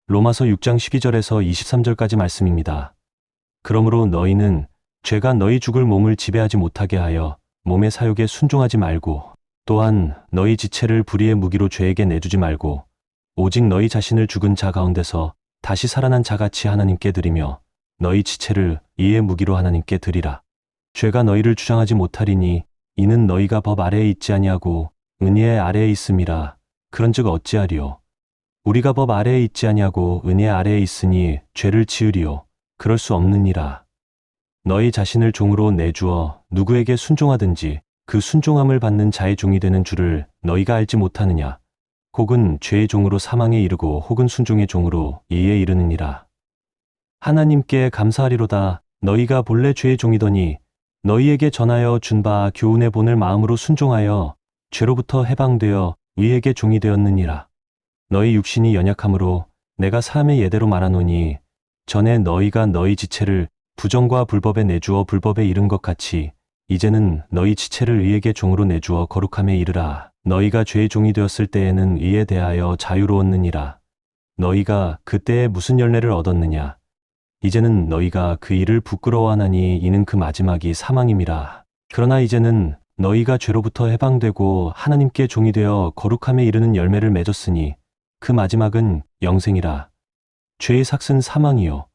로마서 6장 12절에서 23절까지 말씀입니다. 그러므로 너희는 죄가 너희 죽을 몸을 지배하지 못하게 하여 몸의 사욕에 순종하지 말고 또한 너희 지체를 불의의 무기로 죄에게 내주지 말고 오직 너희 자신을 죽은 자 가운데서 다시 살아난 자같이 하나님께 드리며 너희 지체를 의의 무기로 하나님께 드리라. 죄가 너희를 주장하지 못하리니 이는 너희가 법 아래에 있지 아니하고 은혜 아래에 있음이라. 그런즉 어찌하리요? 우리가 법 아래에 있지 아니하고 은혜 아래에 있으니 죄를 지으리요? 그럴 수 없느니라. 너희 자신을 종으로 내주어 누구에게 순종하든지 그 순종함을 받는 자의 종이 되는 줄을 너희가 알지 못하느냐? 혹은 죄의 종으로 사망에 이르고 혹은 순종의 종으로 이에 이르느니라. 하나님께 감사하리로다. 너희가 본래 죄의 종이더니 너희에게 전하여 준 바 교훈의 본을 마음으로 순종하여 죄로부터 해방되어 의에게 종이 되었느니라. 너희 육신이 연약함으로 내가 사람의 예대로 말하노니 전에 너희가 너희 지체를 부정과 불법에 내주어 불법에 이른 것 같이 이제는 너희 지체를 의에게 종으로 내주어 거룩함에 이르라. 너희가 죄의 종이 되었을 때에는 의에 대하여 자유로웠느니라. 너희가 그때에 무슨 열매를 얻었느냐? 이제는 너희가 그 일을 부끄러워하나니 이는 그 마지막이 사망임이라. 그러나 이제는 너희가 죄로부터 해방되고 하나님께 종이 되어 거룩함에 이르는 열매를 맺었으니 그 마지막은 영생이라. 죄의 삭은 사망이요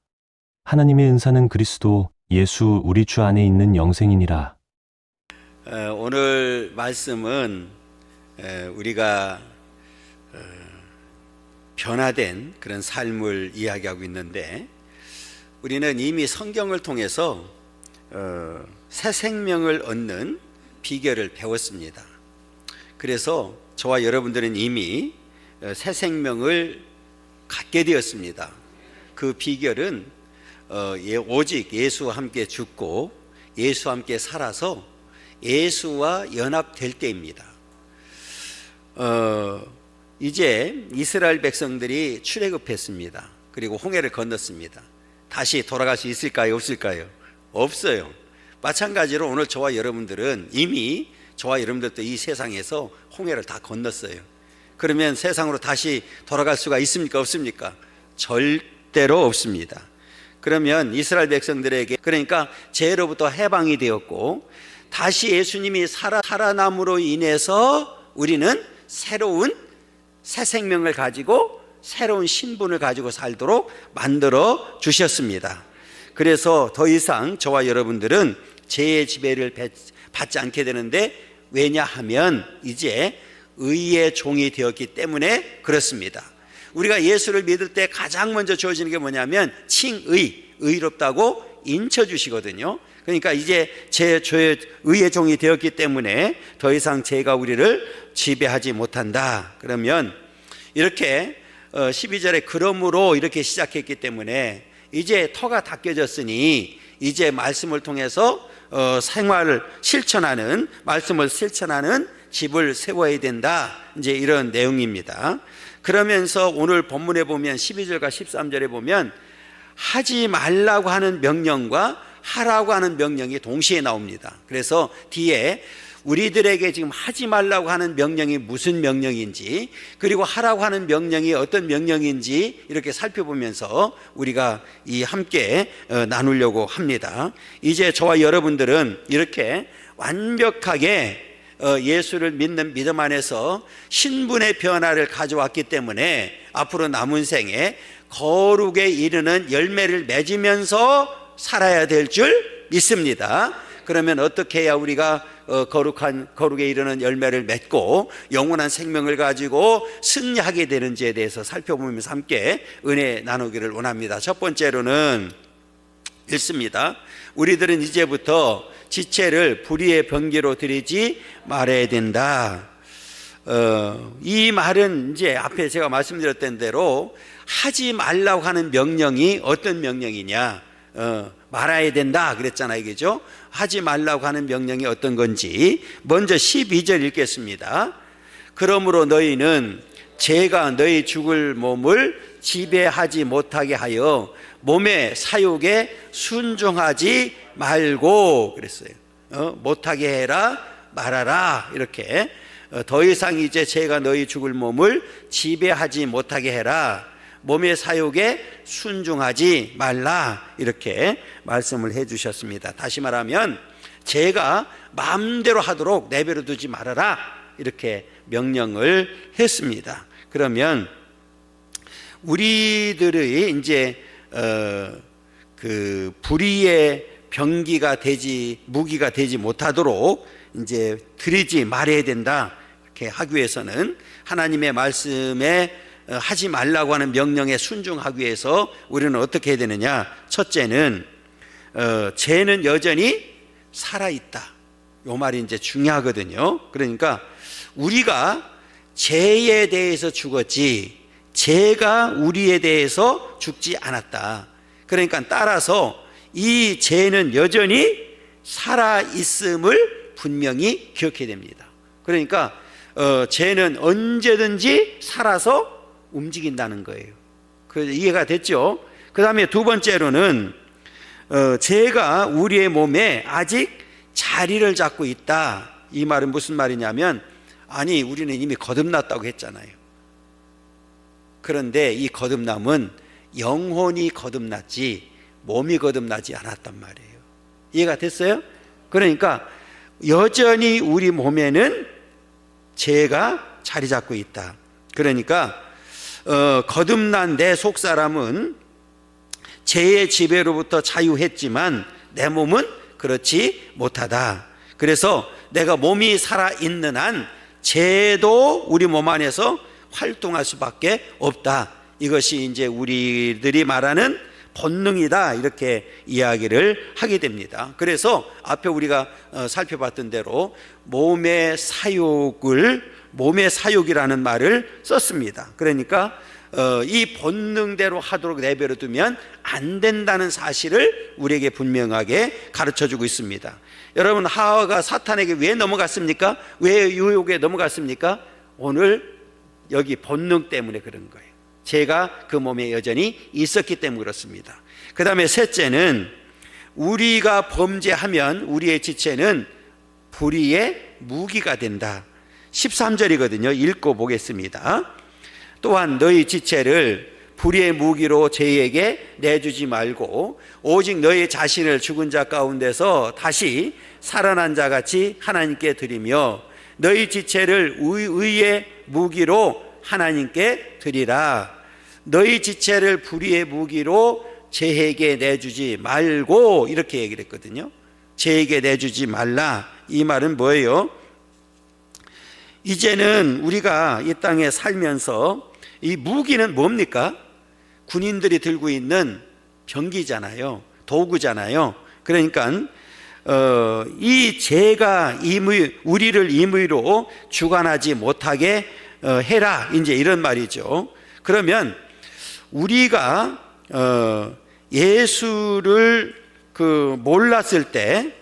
하나님의 은사는 그리스도 예수 우리 주 안에 있는 영생이니라. 오늘 말씀은 우리가 변화된 그런 삶을 이야기하고 있는데, 우리는 이미 성경을 통해서 새 생명을 얻는 비결을 배웠습니다. 그래서 저와 여러분들은 이미 새 생명을 갖게 되었습니다. 그 비결은 오직 예수와 함께 죽고 예수와 함께 살아서 예수와 연합될 때입니다. 이제 이스라엘 백성들이 출애굽했습니다. 그리고 홍해를 건넜습니다. 다시 돌아갈 수 있을까요? 없을까요? 없어요. 마찬가지로 오늘 저와 여러분들은 이미 저와 여러분들도 이 세상에서 홍해를 다 건넜어요. 그러면 세상으로 다시 돌아갈 수가 있습니까? 없습니까? 절대로 없습니다. 그러면 이스라엘 백성들에게, 그러니까 죄로부터 해방이 되었고 다시 예수님이 살아남으로 인해서 우리는 새로운 새 생명을 가지고 새로운 신분을 가지고 살도록 만들어 주셨습니다. 그래서 더 이상 저와 여러분들은 죄의 지배를 받지 않게 되는데, 왜냐하면 이제 의의 종이 되었기 때문에 그렇습니다. 우리가 예수를 믿을 때 가장 먼저 주어지는 게 뭐냐면 칭의, 의롭다고 인쳐주시거든요. 그러니까 이제 죄의 의의 종이 되었기 때문에 더 이상 죄가 우리를 지배하지 못한다. 그러면 이렇게 12절에 그러므로 이렇게 시작했기 때문에 이제 터가 닦여졌으니 이제 말씀을 통해서 생활을 실천하는, 말씀을 실천하는 집을 세워야 된다. 이제 이런 내용입니다. 그러면서 오늘 본문에 보면 12절과 13절에 보면 하지 말라고 하는 명령과 하라고 하는 명령이 동시에 나옵니다. 그래서 뒤에 우리들에게 지금 하지 말라고 하는 명령이 무슨 명령인지, 그리고 하라고 하는 명령이 어떤 명령인지 이렇게 살펴보면서 우리가 함께 나누려고 합니다. 이제 저와 여러분들은 이렇게 완벽하게 예수를 믿는 믿음 안에서 신분의 변화를 가져왔기 때문에 앞으로 남은 생에 거룩에 이르는 열매를 맺으면서 살아야 될 줄 믿습니다. 그러면 어떻게 해야 우리가 거룩에 이르는 열매를 맺고 영원한 생명을 가지고 승리하게 되는지에 대해서 살펴보면서 함께 은혜 나누기를 원합니다. 첫 번째로는 읽습니다. 우리들은 이제부터 지체를 불의의 번개로 드리지 말아야 된다. 이 말은 이제 앞에 제가 말씀드렸던 대로 하지 말라고 하는 명령이 어떤 명령이냐, 말아야 된다 그랬잖아요, 그죠? 하지 말라고 하는 명령이 어떤 건지 먼저 12절 읽겠습니다. 그러므로 너희는 죄가 너희 죽을 몸을 지배하지 못하게 하여 몸의 사욕에 순종하지 말고 그랬어요. 못하게 해라, 말아라. 이렇게 더 이상 이제 죄가 너희 죽을 몸을 지배하지 못하게 해라. 몸의 사욕에 순종하지 말라 이렇게 말씀을 해 주셨습니다. 다시 말하면 죄가 마음대로 하도록 내버려 두지 말아라 이렇게 명령을 했습니다. 그러면 우리들의 이제 그 불의의 병기가 되지 무기가 되지 못하도록 이제 드리지 말아야 된다 이렇게 하기 위해서는 하나님의 말씀에 하지 말라고 하는 명령에 순종하기 위해서 우리는 어떻게 해야 되느냐? 첫째는 죄는 여전히 살아있다. 이 말이 이제 중요하거든요. 그러니까 우리가 죄에 대해서 죽었지 죄가 우리에 대해서 죽지 않았다. 그러니까 따라서 이 죄는 여전히 살아있음을 분명히 기억해야 됩니다. 그러니까 죄는 언제든지 살아서 움직인다는 거예요. 이해가 됐죠? 그 다음에 두 번째로는 죄가 우리의 몸에 아직 자리를 잡고 있다. 이 말은 무슨 말이냐면 아니 우리는 이미 거듭났다고 했잖아요. 그런데 이 거듭남은 영혼이 거듭났지 몸이 거듭나지 않았단 말이에요. 이해가 됐어요? 그러니까 여전히 우리 몸에는 죄가 자리 잡고 있다. 그러니까 거듭난 내 속사람은 죄의 지배로부터 자유했지만 내 몸은 그렇지 못하다. 그래서 내가 몸이 살아있는 한 죄도 우리 몸 안에서 활동할 수밖에 없다. 이것이 이제 우리들이 말하는 본능이다 이렇게 이야기를 하게 됩니다. 그래서 앞에 우리가 살펴봤던 대로 몸의 사욕이라는 말을 썼습니다. 그러니까 이 본능대로 하도록 내버려 두면 안 된다는 사실을 우리에게 분명하게 가르쳐주고 있습니다. 여러분 하와가 사탄에게 왜 넘어갔습니까? 왜 유혹에 넘어갔습니까? 오늘 여기 본능 때문에 그런 거예요. 죄가 그 몸에 여전히 있었기 때문에 그렇습니다. 그 다음에 셋째는 우리가 범죄하면 우리의 지체는 불의의 무기가 된다. 13절이거든요. 읽고 보겠습니다. 또한 너희 지체를 불의의 무기로 죄에게 내주지 말고 오직 너희 자신을 죽은 자 가운데서 다시 살아난 자 같이 하나님께 드리며 너희 지체를 의의 무기로 하나님께 드리라. 너희 지체를 불의의 무기로 죄에게 내주지 말고 이렇게 얘기를 했거든요. 죄에게 내주지 말라. 이 말은 뭐예요? 이제는 우리가 이 땅에 살면서 이 무기는 뭡니까? 군인들이 들고 있는 병기잖아요. 도구잖아요. 그러니까 이 죄가 우리를 임의로 주관하지 못하게 해라 이제 이런 말이죠. 그러면 우리가 예수를 몰랐을 때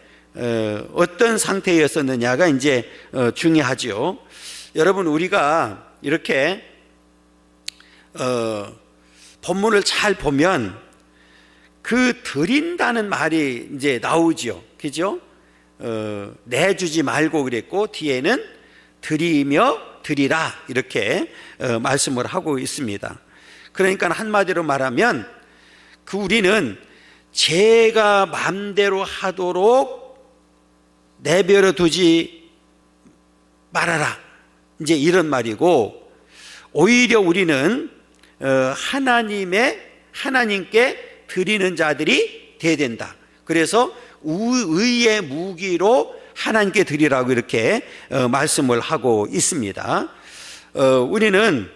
어떤 상태였었느냐가 이제 중요하죠. 여러분 우리가 이렇게 본문을 잘 보면 그 드린다는 말이 이제 나오죠. 그죠? 내주지 말고 그랬고 뒤에는 드리며 드리라 이렇게 말씀을 하고 있습니다. 그러니까 한마디로 말하면 우리는 죄가 마음대로 하도록 내버려 두지 말아라 이제 이런 말이고 오히려 우리는 하나님께 드리는 자들이 돼야 된다. 그래서 의의 무기로 하나님께 드리라고 이렇게 말씀을 하고 있습니다. 우리는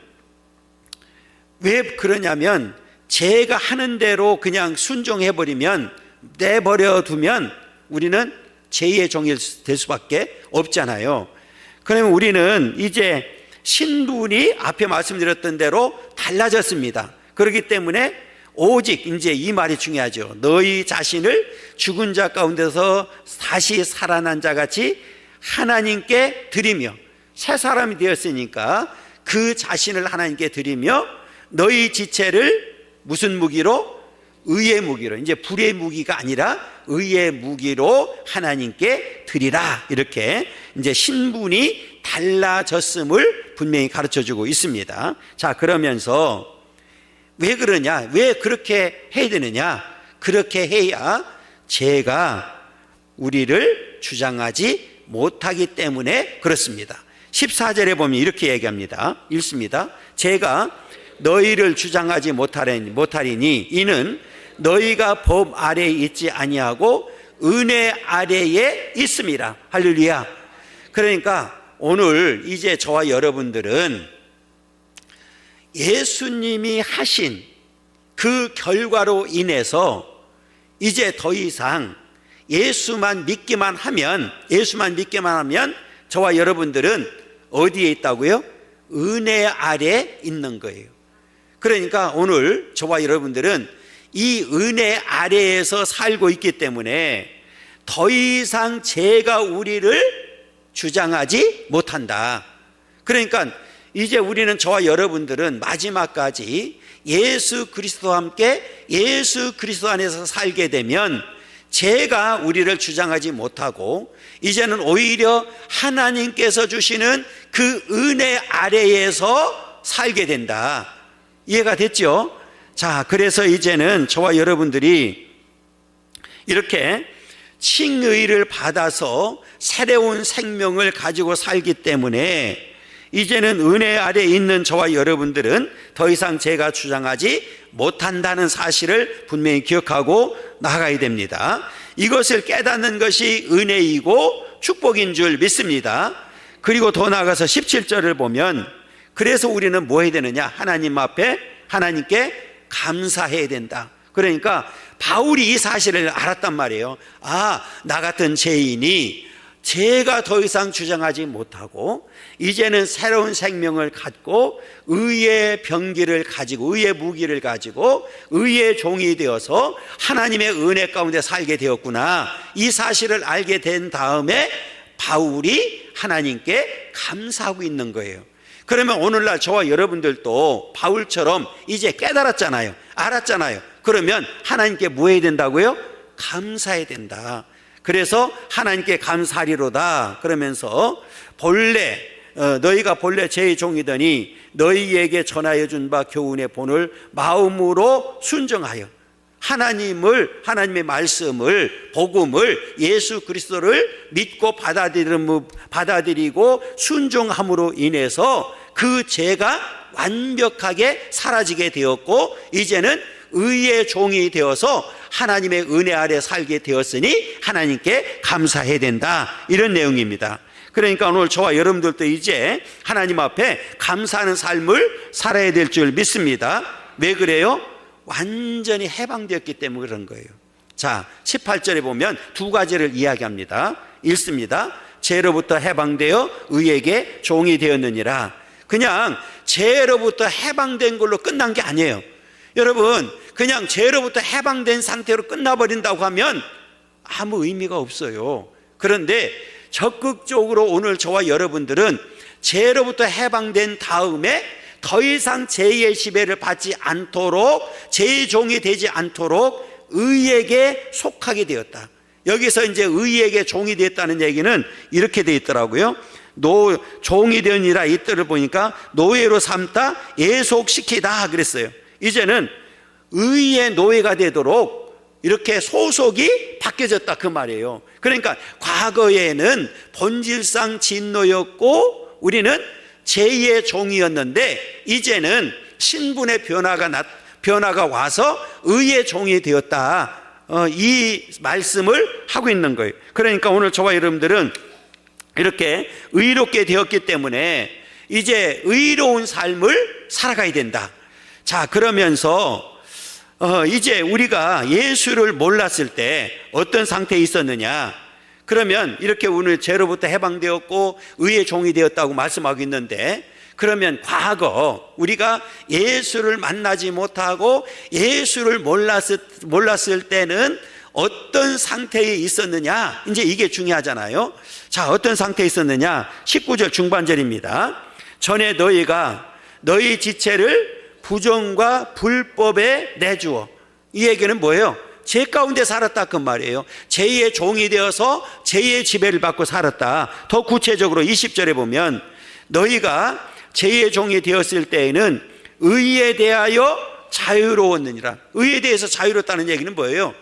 왜 그러냐면 죄가 하는 대로 그냥 순종해버리면 내버려 두면 우리는 죄의 종이 될 수밖에 없잖아요. 그러면 우리는 이제 신분이 앞에 말씀드렸던 대로 달라졌습니다. 그렇기 때문에 오직 이제 이 말이 중요하죠. 너희 자신을 죽은 자 가운데서 다시 살아난 자 같이 하나님께 드리며 새 사람이 되었으니까 그 자신을 하나님께 드리며 너희 지체를 무슨 무기로? 의의 무기로, 이제 불의 무기가 아니라 의의 무기로 하나님께 드리라. 이렇게 이제 신분이 달라졌음을 분명히 가르쳐 주고 있습니다. 자, 그러면서 왜 그러냐? 왜 그렇게 해야 되느냐? 그렇게 해야 죄가 우리를 주장하지 못하기 때문에 그렇습니다. 14절에 보면 이렇게 얘기합니다. 읽습니다. 죄가 너희를 주장하지 못하리니 이는 너희가 법 아래에 있지 아니하고 은혜 아래에 있습니다. 할렐루야. 그러니까 오늘 이제 저와 여러분들은 예수님이 하신 그 결과로 인해서 이제 더 이상 예수만 믿기만 하면 저와 여러분들은 어디에 있다고요? 은혜 아래에 있는 거예요. 그러니까 오늘 저와 여러분들은 이 은혜 아래에서 살고 있기 때문에 더 이상 죄가 우리를 주장하지 못한다. 그러니까 이제 우리는 저와 여러분들은 마지막까지 예수 그리스도와 함께 예수 그리스도 안에서 살게 되면 죄가 우리를 주장하지 못하고 이제는 오히려 하나님께서 주시는 그 은혜 아래에서 살게 된다. 이해가 됐죠? 자, 그래서 이제는 저와 여러분들이 이렇게 칭의를 받아서 새로운 생명을 가지고 살기 때문에 이제는 은혜 아래에 있는 저와 여러분들은 더 이상 제가 주장하지 못한다는 사실을 분명히 기억하고 나가야 됩니다. 이것을 깨닫는 것이 은혜이고 축복인 줄 믿습니다. 그리고 더 나아가서 17절을 보면 그래서 우리는 뭐 해야 되느냐? 하나님 앞에 하나님께 감사해야 된다. 그러니까 바울이 이 사실을 알았단 말이에요. 아, 나 같은 죄인이 죄가 더 이상 주장하지 못하고 이제는 새로운 생명을 갖고 의의 병기를 가지고 의의 무기를 가지고 의의 종이 되어서 하나님의 은혜 가운데 살게 되었구나. 이 사실을 알게 된 다음에 바울이 하나님께 감사하고 있는 거예요. 그러면 오늘날 저와 여러분들도 바울처럼 이제 깨달았잖아요. 알았잖아요. 그러면 하나님께 뭐 해야 된다고요? 감사해야 된다. 그래서 하나님께 감사하리로다 그러면서 본래 너희가 본래 제 종이더니 너희에게 전하여 준 바 교훈의 본을 마음으로 순종하여 하나님의 말씀을 복음을 예수 그리스도를 믿고 받아들이고 순종함으로 인해서 그 죄가 완벽하게 사라지게 되었고 이제는 의의 종이 되어서 하나님의 은혜 아래 살게 되었으니 하나님께 감사해야 된다. 이런 내용입니다. 그러니까 오늘 저와 여러분들도 이제 하나님 앞에 감사하는 삶을 살아야 될 줄 믿습니다. 왜 그래요? 완전히 해방되었기 때문에 그런 거예요. 자, 18절에 보면 두 가지를 이야기합니다. 읽습니다. 죄로부터 해방되어 의에게 종이 되었느니라. 그냥 죄로부터 해방된 걸로 끝난 게 아니에요. 여러분, 그냥 죄로부터 해방된 상태로 끝나버린다고 하면 아무 의미가 없어요. 그런데 적극적으로 오늘 저와 여러분들은 죄로부터 해방된 다음에 더 이상 죄의 지배를 받지 않도록 죄의 종이 되지 않도록 의에게 속하게 되었다. 여기서 이제 의에게 종이 되었다는 얘기는 이렇게 되어 있더라고요. 종이 되니라 이 뜻을 보니까 노예로 삼다 예속시키다 그랬어요. 이제는 의의 노예가 되도록 이렇게 소속이 바뀌어졌다 그 말이에요. 그러니까 과거에는 본질상 진노였고 우리는 죄의 종이었는데 이제는 신분의 변화가 와서 의의 종이 되었다. 이 말씀을 하고 있는 거예요. 그러니까 오늘 저와 여러분들은 이렇게 의롭게 되었기 때문에 이제 의로운 삶을 살아가야 된다. 자, 그러면서 이제 우리가 예수를 몰랐을 때 어떤 상태에 있었느냐? 그러면 이렇게 오늘 죄로부터 해방되었고 의의 종이 되었다고 말씀하고 있는데 그러면 과거 우리가 예수를 만나지 못하고 예수를 몰랐을 때는 어떤 상태에 있었느냐? 이제 이게 중요하잖아요. 자, 어떤 상태에 있었느냐? 19절 중반절입니다. 전에 너희가 너희 지체를 부정과 불법에 내주어. 이 얘기는 뭐예요? 죄 가운데 살았다 그 말이에요. 죄의 종이 되어서 죄의 지배를 받고 살았다. 더 구체적으로 20절에 보면 너희가 죄의 종이 되었을 때에는 의에 대하여 자유로웠느니라. 의에 대해서 자유롭다는 얘기는 뭐예요?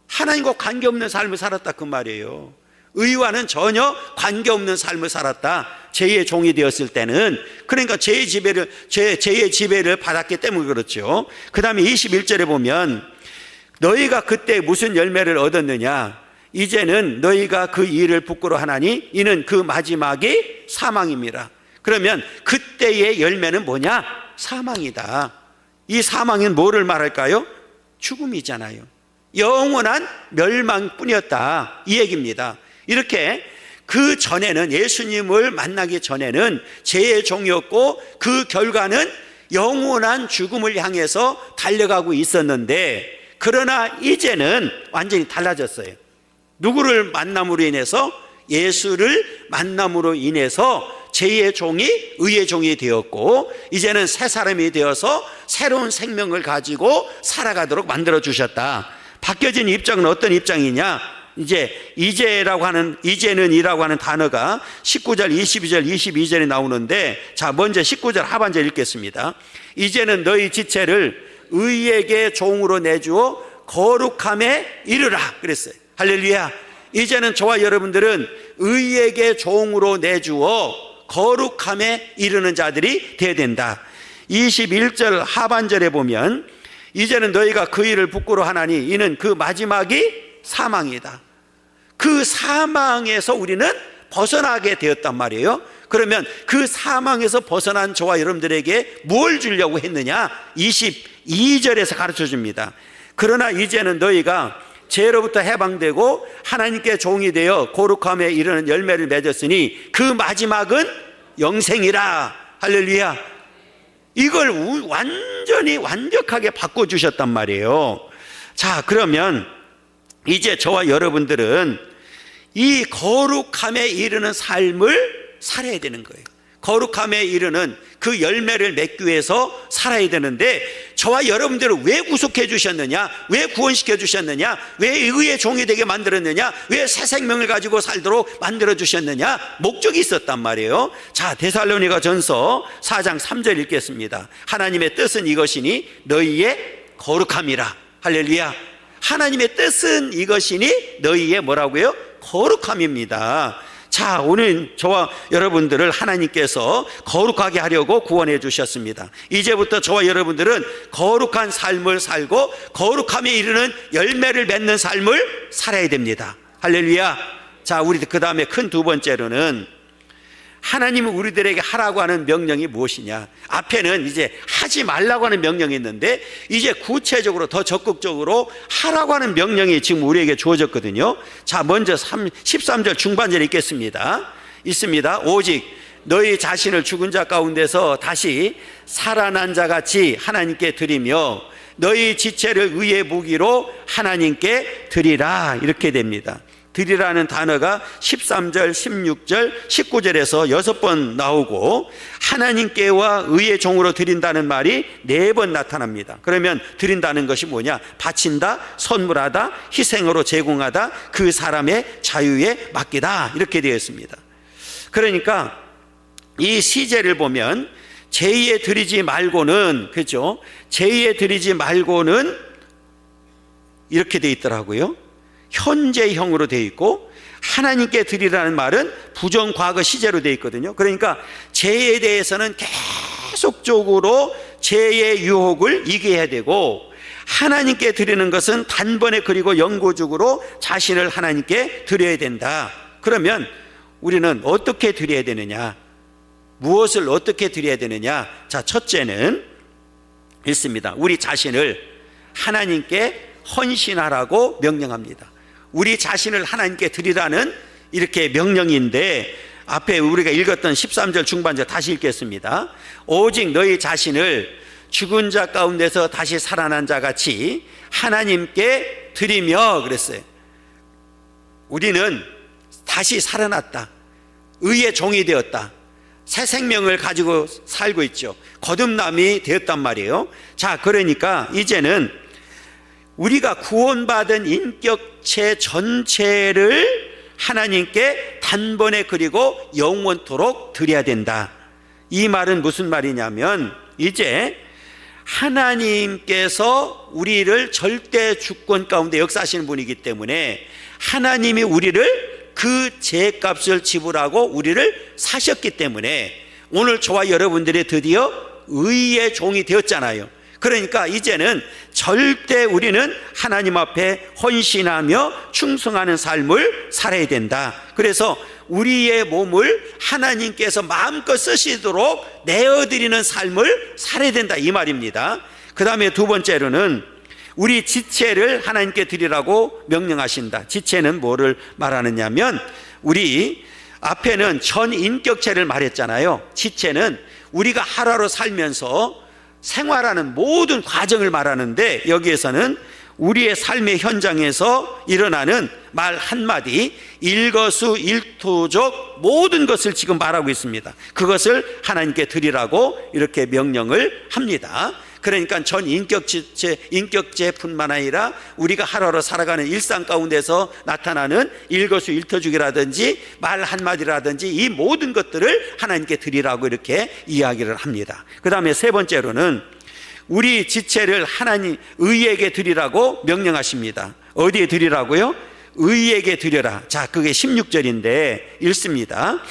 하나님과 관계없는 삶을 살았다 그 말이에요. 의와는 전혀 관계없는 삶을 살았다. 죄의 종이 되었을 때는. 그러니까 죄의 지배를 받았기 때문에 그렇죠. 그 다음에 21절에 보면 너희가 그때 무슨 열매를 얻었느냐? 이제는 너희가 그 일을 부끄러워하나니 이는 그 마지막이 사망입니다. 그러면 그때의 열매는 뭐냐? 사망이다. 이 사망은 뭐를 말할까요? 죽음이잖아요. 영원한 멸망뿐이었다 이 얘기입니다. 이렇게 그 전에는, 예수님을 만나기 전에는 죄의 종이었고 그 결과는 영원한 죽음을 향해서 달려가고 있었는데, 그러나 이제는 완전히 달라졌어요. 누구를 만남으로 인해서? 예수를 만남으로 인해서 죄의 종이 의의 종이 되었고, 이제는 새 사람이 되어서 새로운 생명을 가지고 살아가도록 만들어 주셨다. 바뀌어진 입장은 어떤 입장이냐? 이제는이라고 하는 단어가 19절, 22절, 22절에 나오는데, 자, 먼저 19절 하반절 읽겠습니다. 이제는 너희 지체를 의에게 종으로 내주어 거룩함에 이르라 그랬어요. 할렐루야. 이제는 저와 여러분들은 의에게 종으로 내주어 거룩함에 이르는 자들이 되어야 된다. 21절 하반절에 보면 이제는 너희가 그 일을 부끄러워하나니 이는 그 마지막이 사망이다. 그 사망에서 우리는 벗어나게 되었단 말이에요. 그러면 그 사망에서 벗어난 저와 여러분들에게 뭘 주려고 했느냐? 22절에서 가르쳐 줍니다. 그러나 이제는 너희가 죄로부터 해방되고 하나님께 종이 되어 거룩함에 이르는 열매를 맺었으니 그 마지막은 영생이라. 할렐루야. 이걸 완전히 완벽하게 바꿔주셨단 말이에요. 자, 그러면 이제 저와 여러분들은 이 거룩함에 이르는 삶을 살아야 되는 거예요. 거룩함에 이르는 그 열매를 맺기 위해서 살아야 되는데, 저와 여러분들을 왜 구속해 주셨느냐? 왜 구원시켜 주셨느냐? 왜 의의 종이 되게 만들었느냐? 왜 새 생명을 가지고 살도록 만들어 주셨느냐? 목적이 있었단 말이에요. 자, 데살로니가 전서 4장 3절 읽겠습니다. 하나님의 뜻은 이것이니 너희의 거룩함이라. 할렐루야. 하나님의 뜻은 이것이니 너희의 뭐라고요? 거룩함입니다. 자, 오늘 저와 여러분들을 하나님께서 거룩하게 하려고 구원해 주셨습니다. 이제부터 저와 여러분들은 거룩한 삶을 살고 거룩함에 이르는 열매를 맺는 삶을 살아야 됩니다. 할렐루야. 자, 우리 그 다음에 큰 두 번째로는 하나님은 우리들에게 하라고 하는 명령이 무엇이냐? 앞에는 이제 하지 말라고 하는 명령이 있는데, 이제 구체적으로 더 적극적으로 하라고 하는 명령이 지금 우리에게 주어졌거든요. 자, 먼저 13절 중반절 읽겠습니다. 있습니다. 오직 너희 자신을 죽은 자 가운데서 다시 살아난 자 같이 하나님께 드리며 너희 지체를 의의 무기로 하나님께 드리라. 이렇게 됩니다. 드리라는 단어가 13절, 16절, 19절에서 6번 나오고, 하나님께와 의의 종으로 드린다는 말이 4번 나타납니다. 그러면 드린다는 것이 뭐냐? 바친다, 선물하다, 희생으로 제공하다, 그 사람의 자유에 맡기다, 이렇게 되어 있습니다. 그러니까 이 시제를 보면 제2에 드리지 말고는, 그죠? 제2에 드리지 말고는 이렇게 되어 있더라고요. 현재형으로 되어 있고, 하나님께 드리라는 말은 부정 과거 시제로 되어 있거든요. 그러니까 죄에 대해서는 계속적으로 죄의 유혹을 이겨야 되고, 하나님께 드리는 것은 단번에 그리고 영구적으로 자신을 하나님께 드려야 된다. 그러면 우리는 어떻게 드려야 되느냐? 무엇을 어떻게 드려야 되느냐? 자, 첫째는 있습니다. 우리 자신을 하나님께 헌신하라고 명령합니다. 우리 자신을 하나님께 드리라는 이렇게 명령인데, 앞에 우리가 읽었던 13절 중반절 다시 읽겠습니다. 오직 너희 자신을 죽은 자 가운데서 다시 살아난 자 같이 하나님께 드리며 그랬어요. 우리는 다시 살아났다. 의의 종이 되었다. 새 생명을 가지고 살고 있죠. 거듭남이 되었단 말이에요. 자, 그러니까 이제는 우리가 구원받은 인격체 전체를 하나님께 단번에 그리고 영원토록 드려야 된다. 이 말은 무슨 말이냐면, 이제 하나님께서 우리를 절대 주권 가운데 역사하시는 분이기 때문에 하나님이 우리를 그 죄값을 지불하고 우리를 사셨기 때문에 오늘 저와 여러분들이 드디어 의의 종이 되었잖아요. 그러니까 이제는 절대 우리는 하나님 앞에 헌신하며 충성하는 삶을 살아야 된다. 그래서 우리의 몸을 하나님께서 마음껏 쓰시도록 내어드리는 삶을 살아야 된다, 이 말입니다. 그 다음에 두 번째로는 우리 지체를 하나님께 드리라고 명령하신다. 지체는 뭐를 말하느냐면, 우리 앞에는 전인격체를 말했잖아요. 지체는 우리가 하루하루 살면서 생활하는 모든 과정을 말하는데, 여기에서는 우리의 삶의 현장에서 일어나는 말 한마디, 일거수일투족 모든 것을 지금 말하고 있습니다. 그것을 하나님께 드리라고 이렇게 명령을 합니다. 그러니까 전 인격체뿐만 아니라 우리가 하루하루 살아가는 일상 가운데서 나타나는 일거수일투족이라든지 말 한마디라든지 이 모든 것들을 하나님께 드리라고 이렇게 이야기를 합니다. 그 다음에 세 번째로는 우리 지체를 하나님 의에게 드리라고 명령하십니다. 어디에 드리라고요? 의에게 드려라. 자, 그게 16절인데 읽습니다.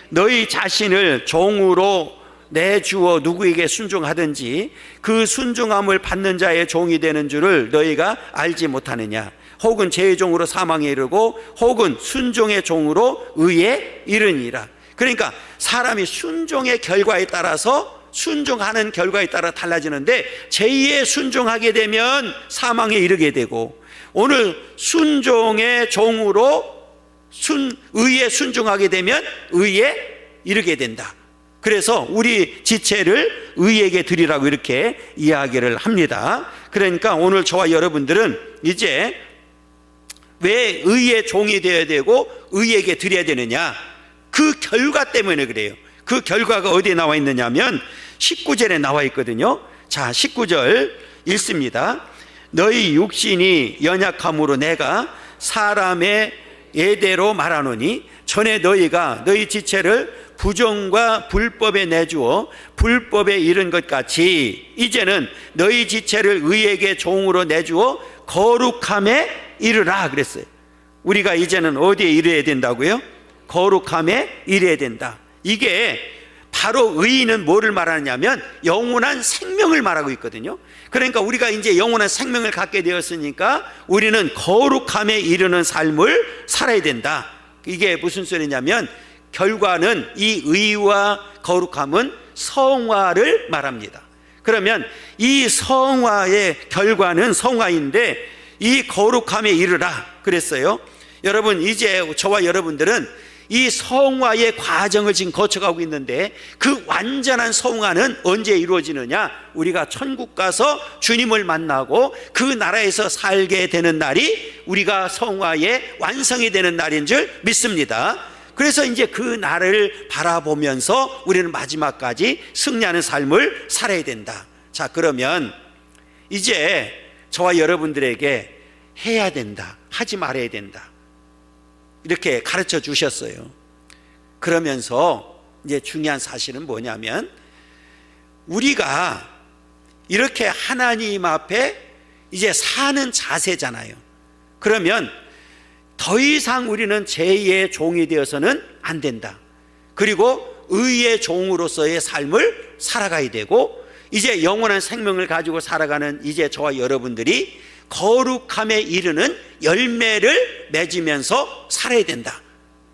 너희 자신을 종으로 내주어 누구에게 순종하든지 그 순종함을 받는 자의 종이 되는 줄을 너희가 알지 못하느냐. 혹은 죄의 종으로 사망에 이르고 혹은 순종의 종으로 의에 이르니라. 그러니까 사람이 순종의 결과에 따라서 순종하는 결과에 따라 달라지는데, 죄에 순종하게 되면 사망에 이르게 되고, 오늘 순종의 종으로 의에 순종하게 되면 의에 이르게 된다. 그래서 우리 지체를 의에게 드리라고 이렇게 이야기를 합니다. 그러니까 오늘 저와 여러분들은 이제 왜 의의 종이 되어야 되고 의에게 드려야 되느냐, 그 결과 때문에 그래요. 그 결과가 어디에 나와 있느냐면 19절에 나와 있거든요. 자, 19절 읽습니다. 너희 육신이 연약함으로 내가 사람의 예대로 말하노니 전에 너희가 너희 지체를 부정과 불법에 내주어 불법에 이른 것 같이 이제는 너희 지체를 의에게 종으로 내주어 거룩함에 이르라 그랬어요. 우리가 이제는 어디에 이르야 된다고요? 거룩함에 이르야 된다. 이게 바로 의인은 뭐를 말하냐면 영원한 생명을 말하고 있거든요. 그러니까 우리가 이제 영원한 생명을 갖게 되었으니까 우리는 거룩함에 이르는 삶을 살아야 된다. 이게 무슨 소리냐면 결과는 이 의와 거룩함은 성화를 말합니다. 그러면 이 성화의 결과는 성화인데 이 거룩함에 이르라 그랬어요. 여러분, 이제 저와 여러분들은 이 성화의 과정을 지금 거쳐가고 있는데 그 완전한 성화는 언제 이루어지느냐? 우리가 천국 가서 주님을 만나고 그 나라에서 살게 되는 날이 우리가 성화의 완성이 되는 날인 줄 믿습니다. 그래서 이제 그 날을 바라보면서 우리는 마지막까지 승리하는 삶을 살아야 된다. 자, 그러면 이제 저와 여러분들에게 해야 된다, 하지 말아야 된다, 이렇게 가르쳐 주셨어요. 그러면서 이제 중요한 사실은 뭐냐면 우리가 이렇게 하나님 앞에 이제 사는 자세잖아요. 그러면 더 이상 우리는 죄의 종이 되어서는 안 된다. 그리고 의의 종으로서의 삶을 살아가야 되고 이제 영원한 생명을 가지고 살아가는 이제 저와 여러분들이 거룩함에 이르는 열매를 맺으면서 살아야 된다,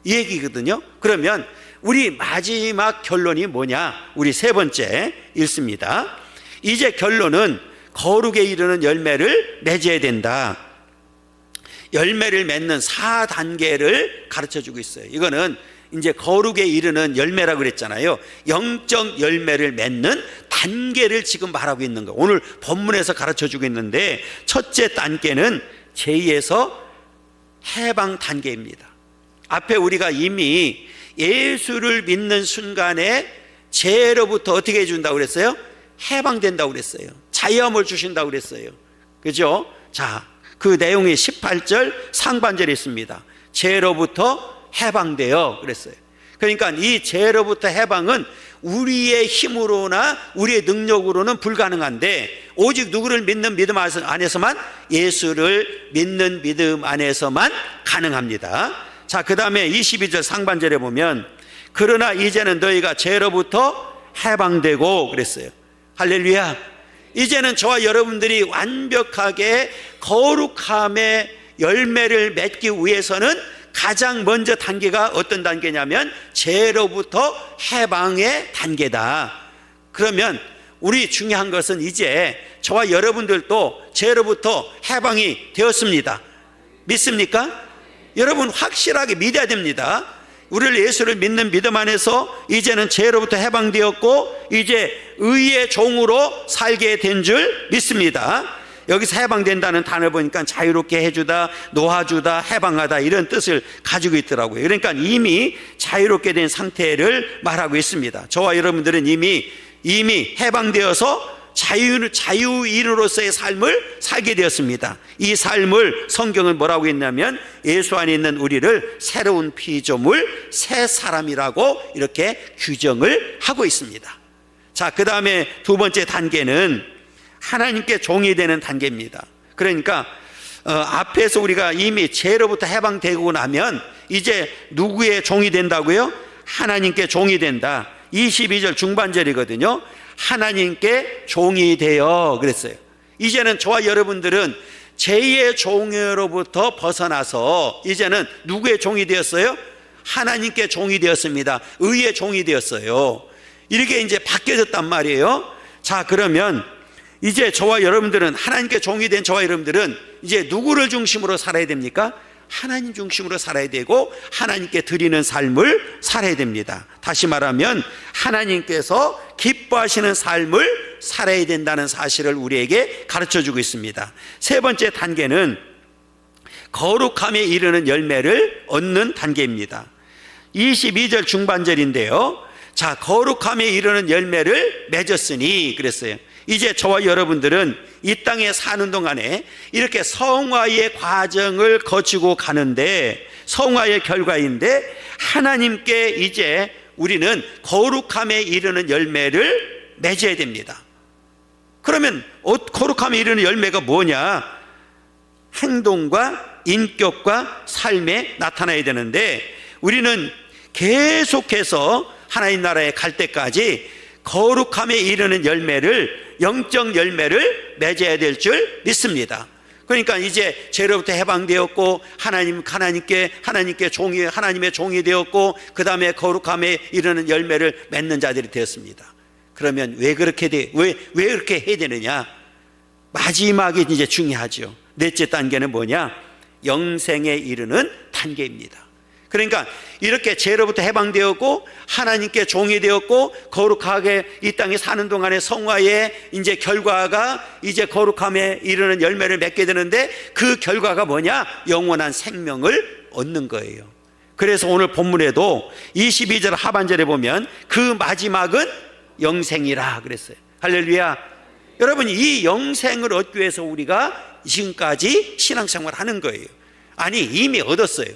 이 얘기거든요. 그러면 우리 마지막 결론이 뭐냐? 우리 세 번째 읽습니다. 이제 결론은 거룩에 이르는 열매를 맺어야 된다. 열매를 맺는 4단계를 가르쳐주고 있어요. 이거는 이제 거룩에 이르는 열매라고 그랬잖아요. 영적 열매를 맺는 단계를 지금 말하고 있는 거예요. 오늘 본문에서 가르쳐주고 있는데 첫째 단계는 죄에서 해방 단계입니다. 앞에 우리가 이미 예수를 믿는 순간에 죄로부터 어떻게 해준다고 그랬어요? 해방된다고 그랬어요. 자유함을 주신다고 그랬어요. 그죠? 자, 그 내용이 18절 상반절에 있습니다. 죄로부터 해방되어 그랬어요. 그러니까 이 죄로부터 해방은 우리의 힘으로나 우리의 능력으로는 불가능한데 오직 누구를 믿는 믿음 안에서만, 예수를 믿는 믿음 안에서만 가능합니다. 자, 그 다음에 22절 상반절에 보면 그러나 이제는 너희가 죄로부터 해방되고 그랬어요. 할렐루야. 이제는 저와 여러분들이 완벽하게 거룩함의 열매를 맺기 위해서는 가장 먼저 단계가 어떤 단계냐면 죄로부터 해방의 단계다. 그러면 우리 중요한 것은 이제 저와 여러분들도 죄로부터 해방이 되었습니다. 믿습니까? 여러분 확실하게 믿어야 됩니다. 우리를 예수를 믿는 믿음 안에서 이제는 죄로부터 해방되었고 이제 의의 종으로 살게 된 줄 믿습니다. 여기서 해방된다는 단어를 보니까 자유롭게 해주다, 놓아주다, 해방하다 이런 뜻을 가지고 있더라고요. 그러니까 이미 자유롭게 된 상태를 말하고 있습니다. 저와 여러분들은 이미 해방되어서 자유인으로서의 삶을 살게 되었습니다. 이 삶을 성경은 뭐라고 했냐면 예수 안에 있는 우리를 새로운 피조물, 새 사람이라고 이렇게 규정을 하고 있습니다. 자, 그 다음에 두 번째 단계는 하나님께 종이 되는 단계입니다. 그러니까 앞에서 우리가 이미 죄로부터 해방되고 나면 이제 누구의 종이 된다고요? 하나님께 종이 된다. 22절 중반절이거든요. 하나님께 종이 되어 그랬어요. 이제는 저와 여러분들은 죄의 종으로부터 벗어나서 이제는 누구의 종이 되었어요? 하나님께 종이 되었습니다. 의의 종이 되었어요. 이렇게 이제 바뀌어졌단 말이에요. 자, 그러면 이제 저와 여러분들은, 하나님께 종이 된 저와 여러분들은 이제 누구를 중심으로 살아야 됩니까? 하나님 중심으로 살아야 되고 하나님께 드리는 삶을 살아야 됩니다. 다시 말하면 하나님께서 기뻐하시는 삶을 살아야 된다는 사실을 우리에게 가르쳐주고 있습니다. 세 번째 단계는 거룩함에 이르는 열매를 얻는 단계입니다. 22절 중반절인데요. 자, 거룩함에 이르는 열매를 맺었으니 그랬어요. 이제 저와 여러분들은 이 땅에 사는 동안에 이렇게 성화의 과정을 거치고 가는데, 성화의 결과인데 하나님께 이제 우리는 거룩함에 이르는 열매를 맺어야 됩니다. 그러면 거룩함에 이르는 열매가 뭐냐? 행동과 인격과 삶에 나타나야 되는데 우리는 계속해서 하나님 나라에 갈 때까지 거룩함에 이르는 열매를, 영적 열매를 맺어야 될 줄 믿습니다. 그러니까 이제 죄로부터 해방되었고 하나님께 종이, 하나님의 종이 되었고 그 다음에 거룩함에 이르는 열매를 맺는 자들이 되었습니다. 그러면 왜 그렇게 해야 되느냐? 마지막이 이제 중요하죠. 넷째 단계는 뭐냐? 영생에 이르는 단계입니다. 그러니까 이렇게 죄로부터 해방되었고 하나님께 종이 되었고 거룩하게 이 땅에 사는 동안에 성화의 이제 결과가 이제 거룩함에 이르는 열매를 맺게 되는데 그 결과가 뭐냐? 영원한 생명을 얻는 거예요. 그래서 오늘 본문에도 22절 하반절에 보면 그 마지막은 영생이라 그랬어요. 할렐루야. 여러분, 이 영생을 얻기 위해서 우리가 지금까지 신앙생활을 하는 거예요. 아니, 이미 얻었어요.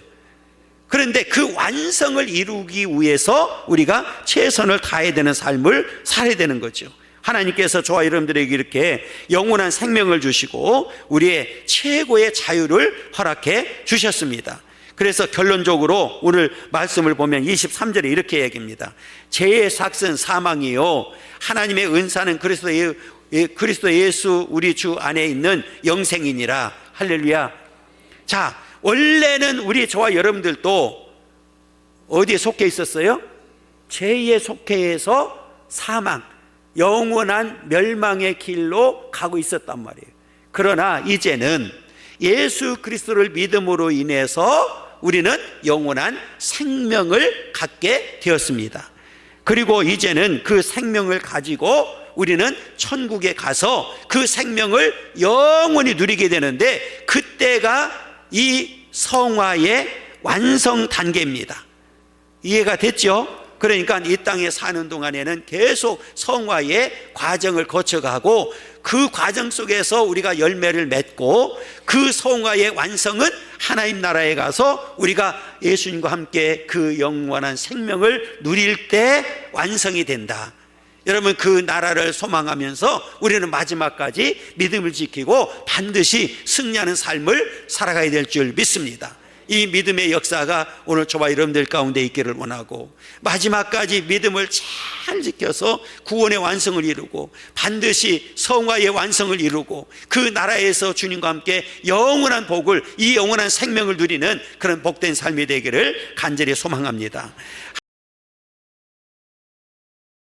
그런데 그 완성을 이루기 위해서 우리가 최선을 다해야 되는 삶을 살아야 되는 거죠. 하나님께서 저와 여러분들에게 이렇게 영원한 생명을 주시고 우리의 최고의 자유를 허락해 주셨습니다. 그래서 결론적으로 오늘 말씀을 보면 23절에 이렇게 얘기합니다. 죄의 삭은 사망이요 하나님의 은사는 그리스도 예수 우리 주 안에 있는 영생이니라. 할렐루야. 자, 원래는 우리 저와 여러분들도 어디에 속해 있었어요? 죄에 속해서 사망, 영원한 멸망의 길로 가고 있었단 말이에요. 그러나 이제는 예수 그리스도를 믿음으로 인해서 우리는 영원한 생명을 갖게 되었습니다. 그리고 이제는 그 생명을 가지고 우리는 천국에 가서 그 생명을 영원히 누리게 되는데 그때가 이 성화의 완성 단계입니다. 이해가 됐죠? 그러니까 이 땅에 사는 동안에는 계속 성화의 과정을 거쳐가고 그 과정 속에서 우리가 열매를 맺고 그 성화의 완성은 하나님 나라에 가서 우리가 예수님과 함께 그 영원한 생명을 누릴 때 완성이 된다. 여러분, 그 나라를 소망하면서 우리는 마지막까지 믿음을 지키고 반드시 승리하는 삶을 살아가야 될 줄 믿습니다. 이 믿음의 역사가 오늘 저와 여러분들 가운데 있기를 원하고, 마지막까지 믿음을 잘 지켜서 구원의 완성을 이루고 반드시 성화의 완성을 이루고 그 나라에서 주님과 함께 영원한 복을, 이 영원한 생명을 누리는 그런 복된 삶이 되기를 간절히 소망합니다.